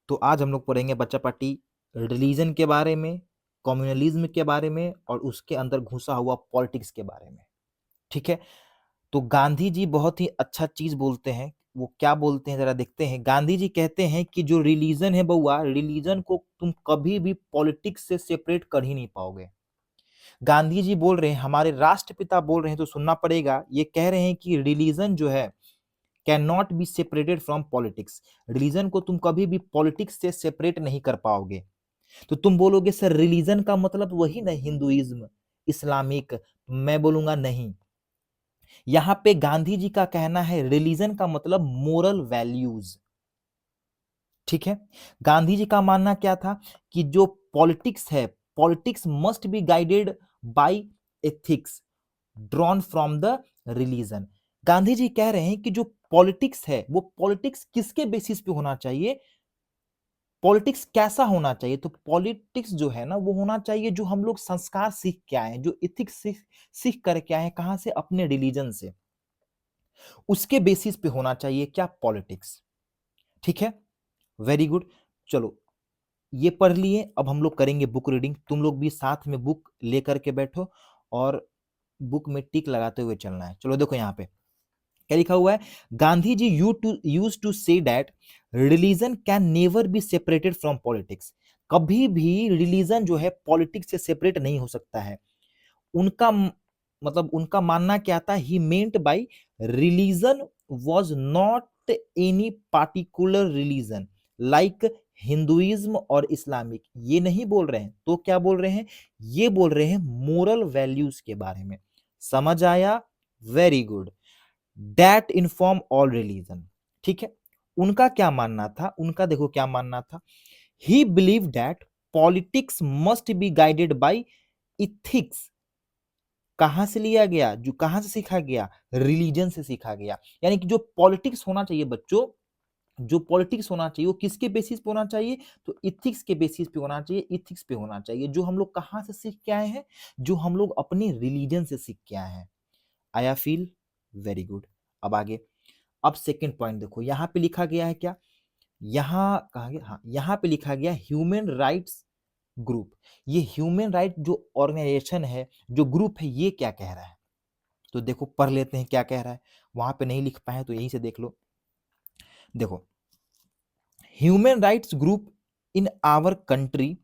तो आज हम लोग पढ़ेंगे बच्चा पार्टी रिलीजन के बारे में, कम्युनलिज्म के बारे में और उसके अंदर घुसा हुआ पॉलिटिक्स के बारे में। ठीक है, तो गांधी जी बहुत ही अच्छा चीज बोलते हैं। वो क्या बोलते हैं जरा देखते हैं। गांधी जी कहते हैं कि जो रिलीजन है बउआ, रिलीजन को तुम कभी भी पॉलिटिक्स से सेपरेट कर ही नहीं पाओगे। गांधी जी बोल रहे हैं, हमारे राष्ट्रपिता बोल रहे हैं तो सुनना पड़ेगा। ये कह रहे हैं कि रिलीजन जो है can not be separated from politics. Religion को तुम कभी भी पॉलिटिक्स से सेपरेट नहीं कर पाओगे। तो तुम बोलोगे सर रिलीजन का मतलब वही ना हिंदुइज्म, इस्लामिक। मैं बोलूंगा नहीं। यहां पे गांधी जी का कहना है रिलीजन का मतलब मोरल वैल्यूज। ठीक है, गांधी जी का मानना क्या था कि जो पॉलिटिक्स है, politics must be guided by ethics drawn from the religion. Gandhi ji कह रहे हैं कि जो पॉलिटिक्स है वो पॉलिटिक्स किसके बेसिस पे होना चाहिए, पॉलिटिक्स कैसा होना चाहिए। तो पॉलिटिक्स जो है ना वो होना चाहिए जो हम लोग संस्कार सीख के आए हैं, जो इथिक्स सीख सीख करके आए हैं। कहां से? अपने रिलीजन से। उसके बेसिस पे होना चाहिए क्या? पॉलिटिक्स। ठीक है, वेरी गुड। चलो ये पढ़ लिए, अब हम लोग करेंगे बुक रीडिंग। तुम लोग भी साथ में बुक लेकर के बैठो और बुक में टिक लगाते हुए चलना है। चलो देखो यहाँ पे क्या लिखा हुआ है। Gandhi ji used to say that religion can never be separated from politics. कभी भी रिलीजन जो है पॉलिटिक्स से सेपरेट नहीं हो सकता है। मतलब उनका मानना क्या था? He meant by religion was not any particular religion like Hinduism और इस्लामिक। ये नहीं बोल रहे हैं तो क्या बोल रहे हैं? ये बोल रहे हैं मोरल वैल्यूज के बारे में। समझ आया? Very good. That inform all religion. ठीक है, उनका क्या मानना था? उनका देखो क्या मानना था। ही believe that politics must be guided bye ethics. कहां से लिया गया? जो कहां से सीखा गया? रिलीजन से सीखा गया। यानी कि जो पॉलिटिक्स होना चाहिए बच्चों, जो पॉलिटिक्स होना चाहिए वो किसके बेसिस पे होना चाहिए? तो इथिक्स के बेसिस पे होना चाहिए, इथिक्स पे होना चाहिए। जो हम लोग कहां से सीख के आए हैं? जो हम लोग अपने रिलीजन से सीख के आए हैं। आया फील? Very good. अब आगे, अब सेकंड पॉइंट देखो, यहां पे लिखा गया है क्या? यहां कहा गया, हाँ यहां पे लिखा गया ह्यूमन राइट्स ग्रुप। ये ह्यूमन राइट जो ऑर्गेनाइजेशन है, जो ग्रुप है, ये क्या कह रहा है? तो देखो पढ़ लेते हैं क्या कह रहा है। वहां पे नहीं लिख पाए तो यहीं से देख लो। देखो, human rights group in our country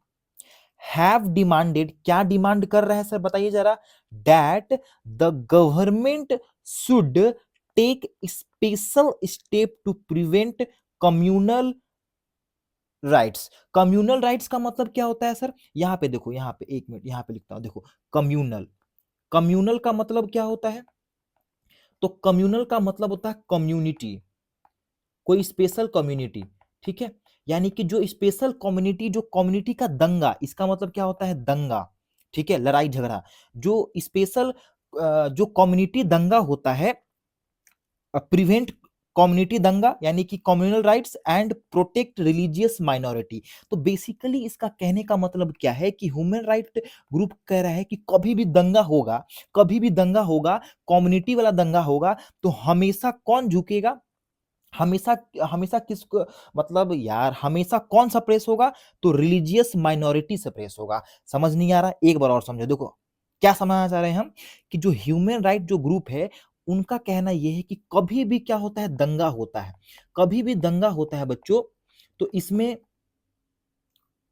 have demanded. क्या डिमांड कर रहा है सर बताइए जरा? That the government should take special step to prevent communal riots. Communal riots का मतलब क्या होता है सर? यहां पे देखो, यहां पे एक मिनट, यहां पे लिखता हूं। देखो, कम्युनल, कम्युनल का मतलब क्या होता है? तो कम्युनल का मतलब होता है कम्युनिटी, कोई स्पेशल कम्युनिटी। ठीक है, यानी कि जो स्पेशल कम्युनिटी, जो कम्युनिटी का दंगा, इसका मतलब क्या होता है? दंगा। ठीक है, लड़ाई झगड़ा। जो स्पेशल जो कम्युनिटी दंगा होता है, प्रिवेंट कम्युनिटी दंगा, यानी कि communal riots and protect religious minority. तो बेसिकली इसका कहने का मतलब क्या है कि ह्यूमन राइट ग्रुप कह रहा है कि कभी भी दंगा होगा, कभी भी दंगा होगा, कम्युनिटी वाला दंगा होगा, तो हमेशा कौन झुकेगा? हमेशा हमेशा किसको, मतलब यार हमेशा कौन सप्रेस होगा? तो रिलीजियस माइनॉरिटी सप्रेस होगा। समझ नहीं आ रहा? एक बार और समझो। देखो क्या समझना चाह रहे हैं हम, कि जो ह्यूमन राइट जो ग्रुप है, उनका कहना यह है कि कभी भी क्या होता है? दंगा होता है। कभी भी दंगा होता है बच्चों, तो इसमें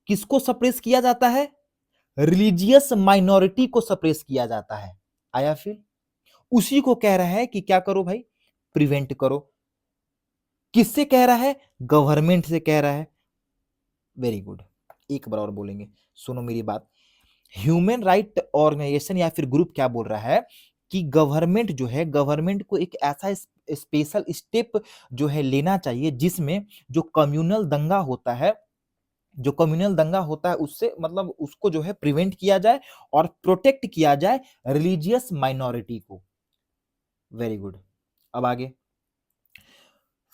किसको सप्रेस किया जाता है? रिलीजियस माइनॉरिटी को सप्रेस किया जाता है। आया फिर? उसी को कह रहा है कि क्या करो भाई? प्रिवेंट करो। किससे कह रहा है? गवर्नमेंट से कह रहा है। Very good. एक बार और बोलेंगे, सुनो मेरी बात। ह्यूमन राइट ऑर्गेनाइजेशन या फिर ग्रुप क्या बोल रहा है कि गवर्नमेंट जो है, गवर्नमेंट को एक ऐसा स्पेशल स्टेप जो है लेना चाहिए जिसमें जो कम्युनल दंगा होता है, जो कम्युनल दंगा होता है उससे मतलब उसको जो है प्रिवेंट किया जाए और प्रोटेक्ट किया जाए रिलीजियस माइनॉरिटी को। Very good. अब आगे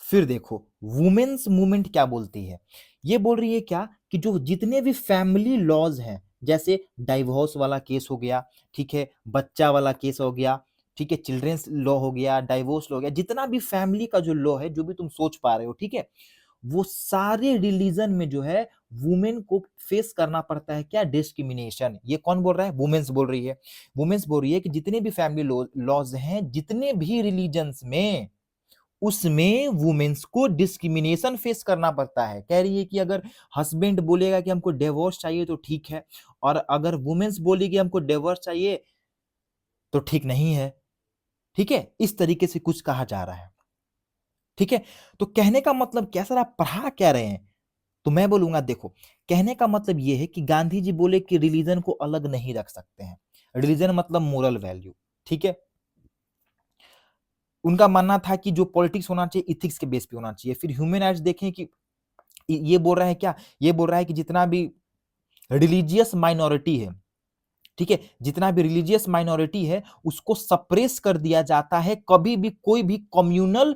फिर देखो, वुमेन्स मूवमेंट क्या बोलती है। ये बोल रही है क्या कि जो जितने भी फैमिली लॉज हैं, जैसे डाइवोर्स वाला केस हो गया, ठीक है, बच्चा वाला केस हो गया, ठीक है, चिल्ड्रंस लॉ हो गया, डाइवोर्स लॉ हो गया, जितना भी फैमिली का जो लॉ है, जो भी तुम सोच पा रहे हो, ठीक है, वो सारे रिलीजन में जो है वुमेन को फेस करना पड़ता है क्या, डिस्क्रिमिनेशन। ये कौन बोल रहा है, वुमेन्स बोल रही है। वुमेन्स बोल रही है कि जितने भी फैमिली लॉज हैं जितने भी रिलीजन्स में, उसमें वुमेन्स को डिस्क्रिमिनेशन फेस करना पड़ता है। कह रही है कि अगर हस्बैंड बोलेगा कि हमको डिवोर्स चाहिए तो ठीक है, और अगर वुमेन्स बोलेगी हमको डिवोर्स चाहिए तो ठीक नहीं है। ठीक है, इस तरीके से कुछ कहा जा रहा है। ठीक है, तो कहने का मतलब क्या सर, आप पढ़ा क्या रहे हैं? तो मैं बोलूंगा देखो, कहने का मतलब यह है कि गांधी जी बोले कि रिलीजन को अलग नहीं रख सकते हैं। रिलीजन मतलब मोरल वैल्यू। ठीक है, उनका मानना था कि जो पॉलिटिक्स होना चाहिए इथिक्स के बेस पे होना चाहिए। फिर ह्यूमन राइट्स देखें कि ये बोल रहा है क्या, ये बोल रहा है कि जितना भी रिलीजियस माइनॉरिटी है, ठीक है, जितना भी रिलीजियस माइनॉरिटी है उसको सप्रेस कर दिया जाता है। कभी भी कोई भी कम्युनल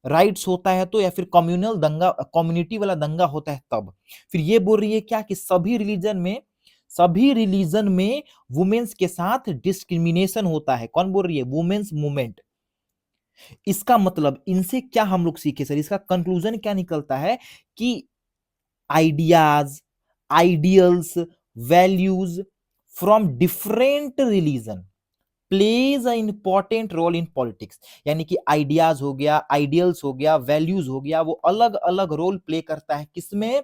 राइट्स होता है तो, या फिर कम्युनल दंगा, कम्युनिटी वाला दंगा होता है तब। फिर ये बोल रही है क्या कि सभी रिलीजन में वुमेन्स के साथ डिस्क्रिमिनेशन होता है। कौन बोल रही है, वुमेन्स मूवमेंट। इसका मतलब इनसे क्या हम लोग सीखे सर, इसका कंक्लूजन क्या निकलता है कि ideas, ideals, values from different religion plays a important role in politics. यानी कि आइडियाज हो गया, आइडियल्स हो गया, वैल्यूज हो गया, वो अलग अलग रोल प्ले करता है किसमें,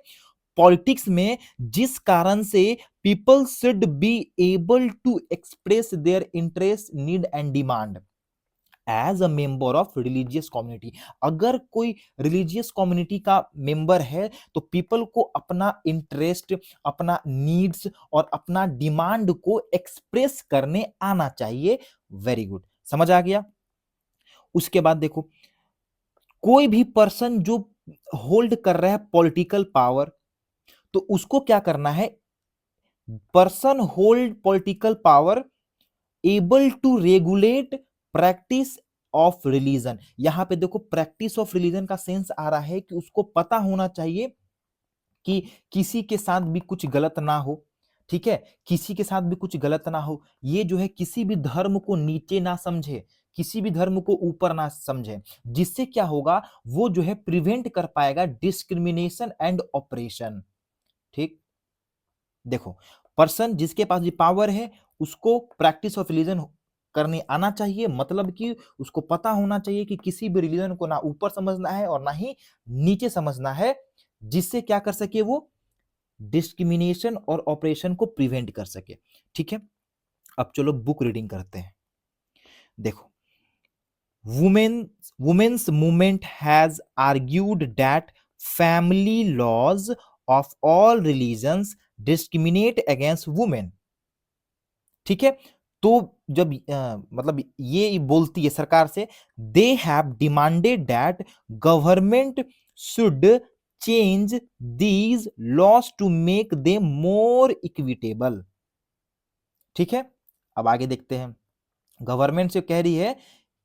पॉलिटिक्स में। जिस कारण से people should be able to express their interest, need and demand as a member of religious community. अगर कोई रिलीजियस कम्युनिटी का मेंबर है तो पीपल को अपना इंटरेस्ट, अपना नीड्स और अपना डिमांड को एक्सप्रेस करने आना चाहिए। वेरी गुड, समझ आ गया। उसके बाद देखो, कोई भी पर्सन जो होल्ड कर रहा है पॉलिटिकल पावर, तो उसको क्या करना है, person hold political power able to regulate practice of religion. यहां पे देखो, प्रैक्टिस ऑफ रिलीजन का सेंस आ रहा है कि उसको पता होना चाहिए कि किसी के साथ भी कुछ गलत ना हो। ठीक है, किसी के साथ भी कुछ गलत ना हो। ये जो है किसी भी धर्म को नीचे ना समझे, किसी भी धर्म को ऊपर ना समझे। जिससे क्या होगा, वो जो है प्रिवेंट कर पाएगा डिस्क्रिमिनेशन एंड ऑपरेशन। ठीक, देखो, पर्सन जिसके पास भी पावर है उसको प्रैक्टिस ऑफ रिलीजन करने आना चाहिए। मतलब कि उसको पता होना चाहिए कि किसी भी रिलीजन को ना ऊपर समझना है और ना ही नीचे समझना है, जिससे क्या कर सके, वो डिस्क्रिमिनेशन और ऑपरेशन को प्रिवेंट कर सके। ठीक है, अब चलो बुक रीडिंग करते हैं। देखो, women's movement has argued that family laws of all religions discriminate against women. ठीक है, तो जब मतलब ये बोलती है सरकार से, they have demanded that government should change these laws to make them more equitable. ठीक है, अब आगे देखते हैं। गवर्नमेंट से कह रही है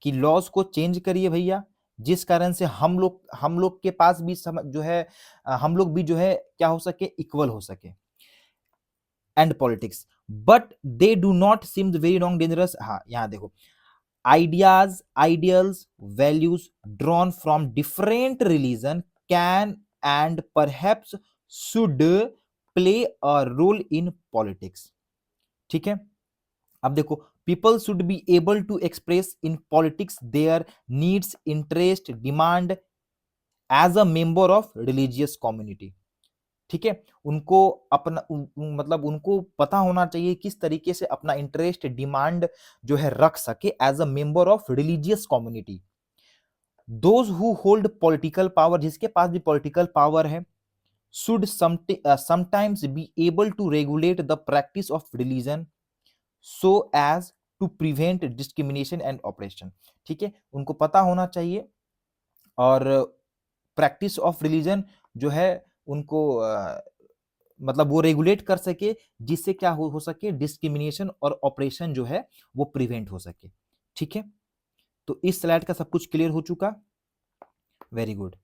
कि लॉज को चेंज करिए भैया, जिस कारण से हम लोग के पास भी जो है, हम लोग भी जो है क्या हो सके, इक्वल हो सके। And politics, but they do not seem very wrong dangerous. हाँ, यहां देखो, ideas, ideals, values drawn from different religion can and perhaps should play a role in politics. ठीक है, अब देखो, people should be able to express in politics their needs, interest, demand as a member of religious community. ठीक है, उनको अपना मतलब उनको पता होना चाहिए किस तरीके से अपना इंटरेस्ट, डिमांड जो है रख सके as a member of religious community. Those who hold political power, जिसके पास भी पॉलिटिकल पावर है, should sometimes be able to regulate the practice of religion so as to prevent discrimination and operation. ठीक है, उनको पता होना चाहिए और प्रैक्टिस ऑफ रिलीजन जो है उनको मतलब वो रेगुलेट कर सके, जिससे क्या हो सके, डिस्क्रिमिनेशन और ऑपरेशन जो है वो प्रिवेंट हो सके। ठीक है, तो इस स्लाइड का सब कुछ क्लियर हो चुका। Very good.